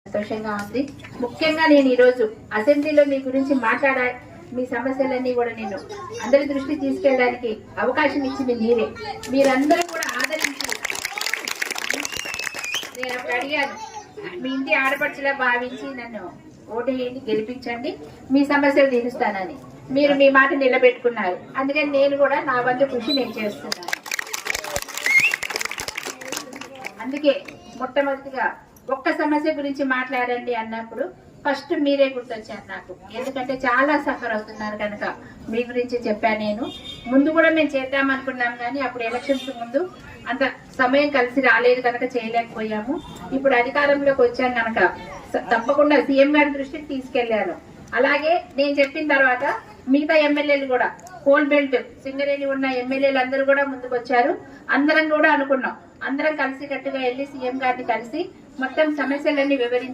సంతోషంగా ఉంది. ముఖ్యంగా నేను ఈరోజు అసెంబ్లీలో మీ గురించి మీ సమస్యలన్నీ కూడా నేను అందరి దృష్టి తీసుకెళ్ళడానికి అవకాశం ఇచ్చింది మీరే. మీరందరూ కూడా ఆదరించి, నేను అప్పుడు అడిగాను, మీ ఇంటి ఆడపడుచులా భావించి నన్ను ఓటేయండి, గెలిపించండి, మీ సమస్యలు తీరుస్తానని. మీరు మీ మాట నిలబెట్టుకున్నారు. అందుకని నేను కూడా నా వంతు కృషి నేను చేస్తున్నాను. అందుకే మొట్టమొదటిగా ఒక్క సమస్య గురించి మాట్లాడండి అన్నప్పుడు ఫస్ట్ మీరే గుర్తొచ్చారు నాకు. ఎందుకంటే చాలా సఫర్ అవుతున్నారు కనుక మీ గురించి చెప్పాను. నేను ముందు కూడా మేము చేద్దాం అనుకున్నాం, కానీ అప్పుడు ఎలక్షన్స్ ముందు అంత సమయం కలిసి రాలేదు కనుక చేయలేకపోయాము. ఇప్పుడు అధికారంలోకి వచ్చాం కనుక తప్పకుండా సీఎం గారి దృష్టికి తీసుకెళ్లాను. అలాగే నేను చెప్పిన తర్వాత మిగతా ఎమ్మెల్యేలు కూడా, కోల్ బెల్ట్ సింగరేణి ఉన్న ఎమ్మెల్యేలు అందరూ కూడా ముందుకు వచ్చారు. అందరం కూడా అనుకున్నాం, అందరం కలిసి కట్టుగా వెళ్ళి సీఎం గారిని కలిసి మొత్తం సమస్యలన్నీ వివరించి